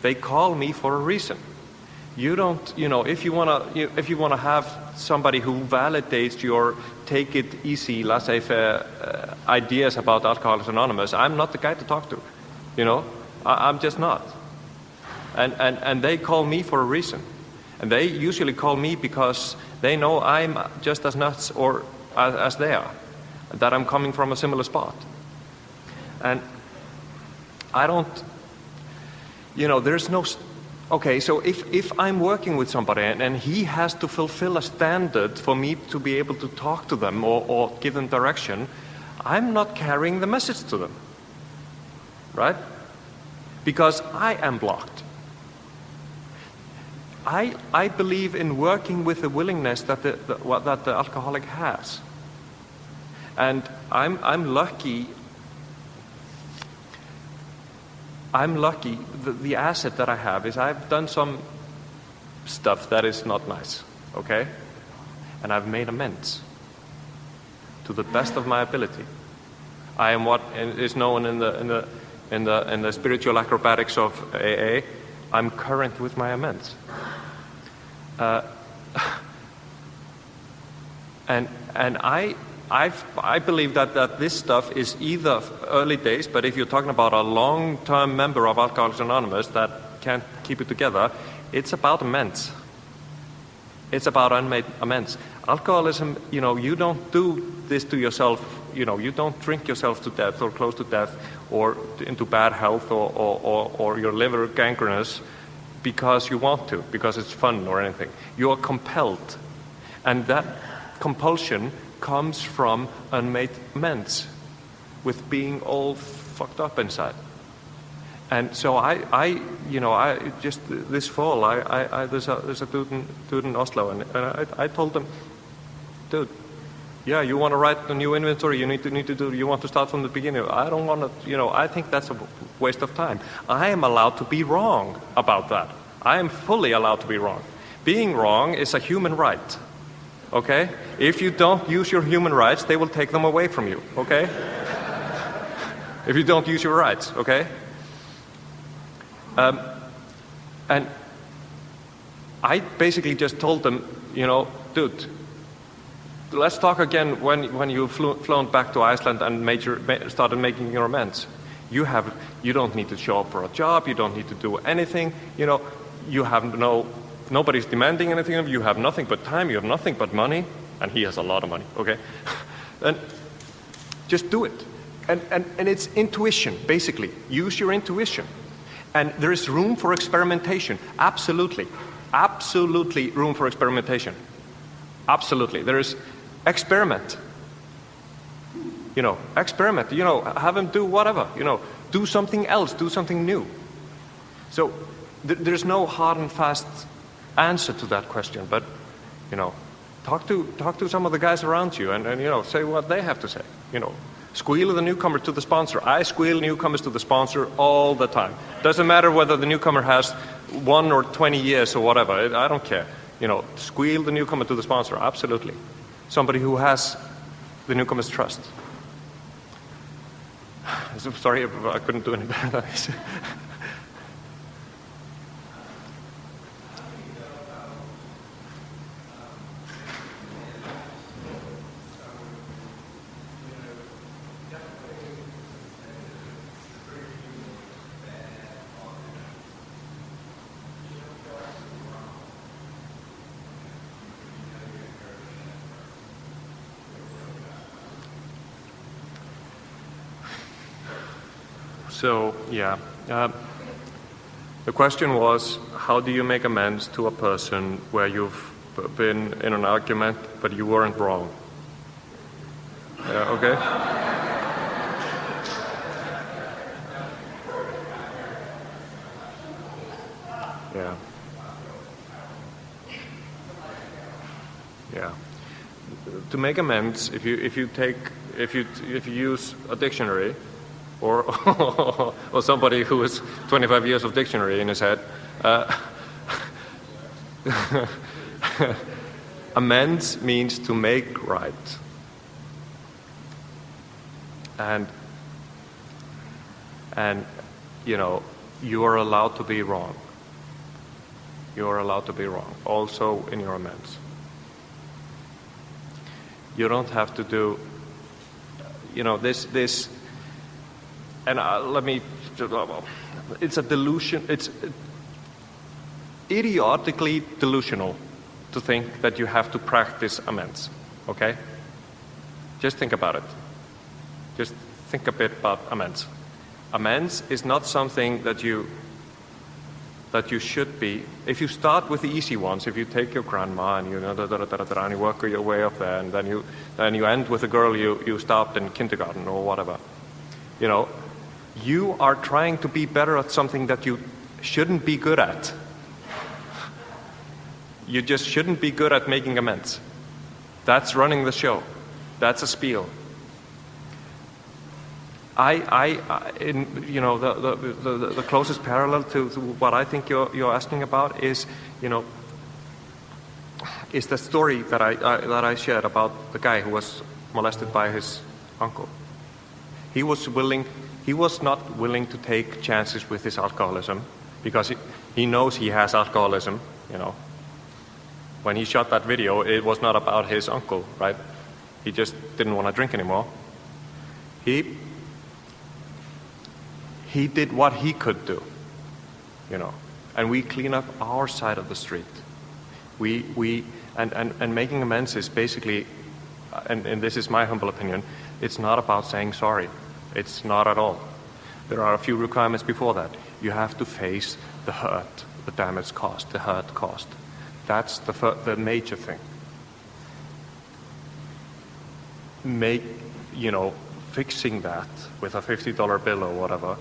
Speaker 3: They call me for a reason. You don't, if you wanna have somebody who validates your take it easy, laissez-faire ideas about Alcoholics Anonymous, I'm not the guy to talk to. I'm just not. And they call me for a reason. And they usually call me because they know I'm just as nuts or as they are, that I'm coming from a similar spot. And I don't, there's no, okay, so if I'm working with somebody and he has to fulfill a standard for me to be able to talk to them or give them direction, I'm not carrying the message to them, right? Because I am blocked. I believe in working with the willingness that the alcoholic has. And I'm lucky. The asset that I have is I've done some stuff that is not nice, okay? And I've made amends to the best of my ability. I am what is known in the spiritual acrobatics of AA. I'm current with my amends. And I believe that this stuff is either early days, but if you're talking about a long-term member of Alcoholics Anonymous that can't keep it together, it's about amends. It's about unmade amends. Alcoholism, you don't do this to yourself, you don't drink yourself to death or close to death or into bad health or your liver gangrenous because you want to, because it's fun or anything. You are compelled. And that compulsion comes from unmade amends with being all fucked up inside. And so I just this fall, there's a dude in Oslo, and I told him, dude, yeah, you want to write a new inventory, you want to start from the beginning. I don't want to, I think that's a waste of time. I am allowed to be wrong about that. I am fully allowed to be wrong. Being wrong is a human right. Okay? If you don't use your human rights, they will take them away from you, okay? If you don't use your rights, okay? And I basically just told them, dude, let's talk again when you've flown back to Iceland and started making your amends. You don't need to show up for a job, you don't need to do anything, you have nobody's demanding anything of you. You have nothing but time. You have nothing but money. And he has a lot of money, okay? And just do it. And it's intuition, basically. Use your intuition. And there is room for experimentation. Absolutely. Absolutely room for experimentation. Absolutely. There is experiment. Experiment. Have him do whatever. Do something else. Do something new. So there's no hard and fast answer to that question, but talk to some of the guys around you and say what they have to say. Squeal the newcomer to the sponsor. I squeal newcomers to the sponsor all the time. Doesn't matter whether the newcomer has 1 or 20 years or whatever. I don't care. Squeal the newcomer to the sponsor. Absolutely. Somebody who has the newcomer's trust. Sorry, I couldn't do any better than this. So, yeah. The question was, how do you make amends to a person where you've been in an argument, but you weren't wrong? Okay? to make amends, if you use a dictionary, or or somebody who has 25 years of dictionary in his head, amends means to make right. And you know, you are allowed to be wrong. You are allowed to be wrong, also in your amends. You don't have to do, you know, this, and it's a delusion, it's idiotically delusional to think that you have to practice amends, okay? Just think about it. Just think a bit about amends. Amends is not something that you should be. If you start with the easy ones, if you take your grandma and and you work your way up there, and then you end with a girl you stopped in kindergarten or whatever, you know, you are trying to be better at something that you shouldn't be good at. You just shouldn't be good at making amends. That's running the show. That's a spiel. You know, the closest parallel to what I think you're asking about is, you know, is the story that I shared about the guy who was molested by his uncle. He was not willing to take chances with his alcoholism because he knows he has alcoholism. You know, when he shot that video, it was not about his uncle, right? He just didn't want to drink anymore. He did what he could do, you know, and we clean up our side of the street. And making amends is basically, and this is my humble opinion, it's not about saying sorry. It's not at all. There are a few requirements before that. You have to face the hurt, the damage caused, the hurt caused. That's the major thing. Fixing that with a $50 bill or whatever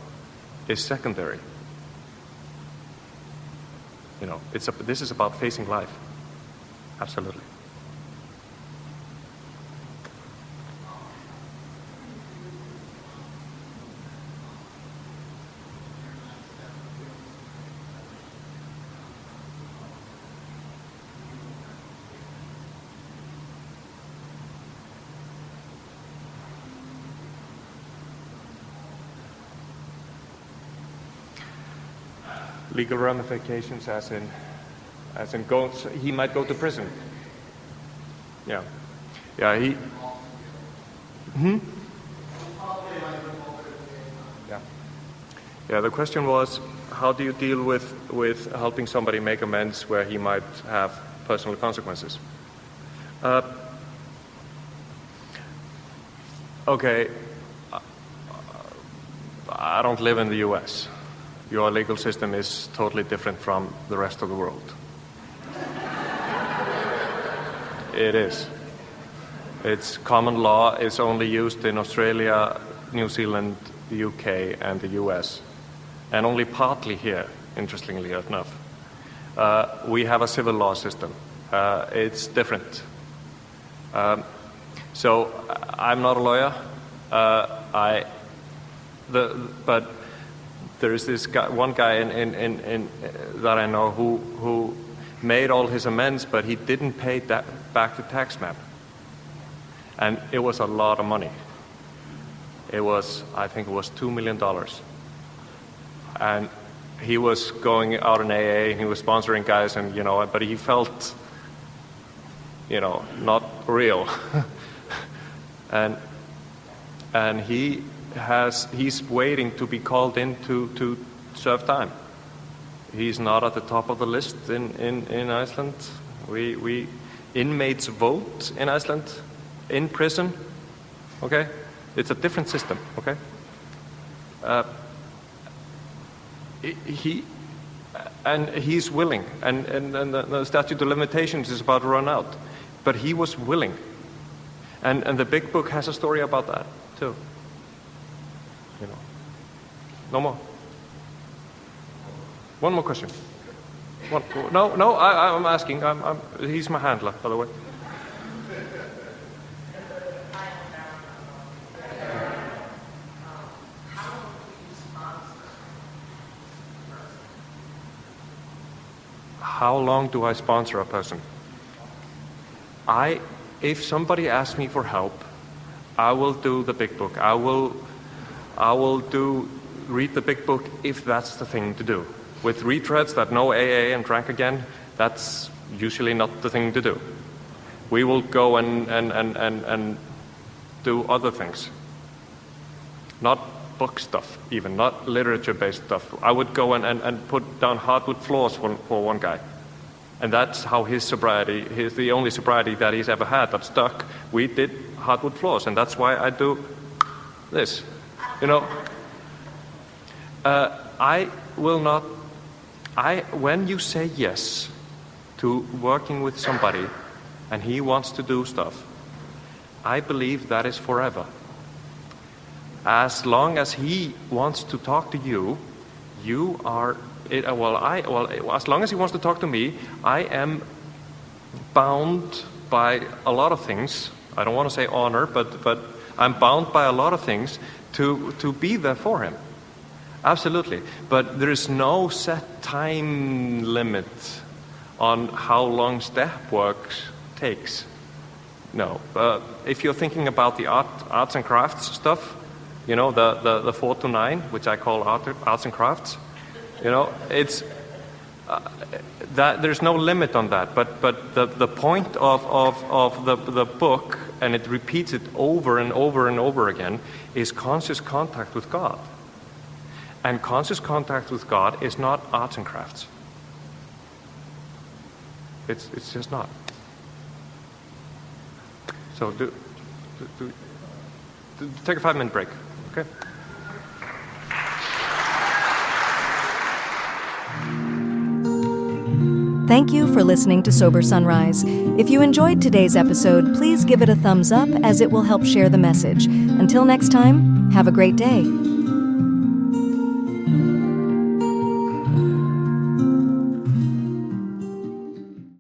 Speaker 3: is secondary. You know, this is about facing life. Absolutely. Legal ramifications, as in he might go to prison. Yeah. Yeah. Yeah. The question was, how do you deal with helping somebody make amends where he might have personal consequences? Okay. I don't live in the U.S. Your legal system is totally different from the rest of the world. It is. It's common law. It's only used in Australia, New Zealand, the UK, and the US. And only partly here, interestingly enough. We have a civil law system. It's different. So I'm not a lawyer. But there is this guy, one guy in that I know who made all his amends, but he didn't pay that back the taxman, and it was a lot of money. I think it was $2 million, and he was going out in AA, and he was sponsoring guys, and but he felt, not real, and he's waiting to be called in to serve time. He's not at the top of the list in Iceland. We inmates vote in Iceland, in prison. Okay, it's a different system. Okay, he's willing, and the statute of limitations is about to run out, but he was willing, and the big book has a story about that too. No more. One more question. No. I'm asking. He's my handler, by the way. how long do I sponsor a person? If somebody asks me for help, I will do the big book. I will read the big book if that's the thing to do. With retreads that know AA and drank again, that's usually not the thing to do. We will go and do other things. Not book stuff, even, not literature-based stuff. I would go and put down hardwood floors for one guy. And that's how his sobriety, the only sobriety that he's ever had that stuck. We did hardwood floors, and that's why I do this. You know, when you say yes to working with somebody and he wants to do stuff, I believe that is forever. As long as he wants to talk to you, you are, as long as he wants to talk to me, I am bound by a lot of things. I don't want to say honor, but I'm bound by a lot of things to be there for him. Absolutely. But there is no set time limit on how long step work takes. No. If you're thinking about the arts and crafts stuff, you know, the 4 to 9, which I call arts and crafts, you know, it's that there's no limit on that. But the point of the book, and it repeats it over and over and over again, is conscious contact with God. And conscious contact with God is not arts and crafts. It's just not. So take a 5-minute break, okay?
Speaker 1: Thank you for listening to Sober Sunrise. If you enjoyed today's episode, please give it a thumbs up as it will help share the message. Until next time, have a great day.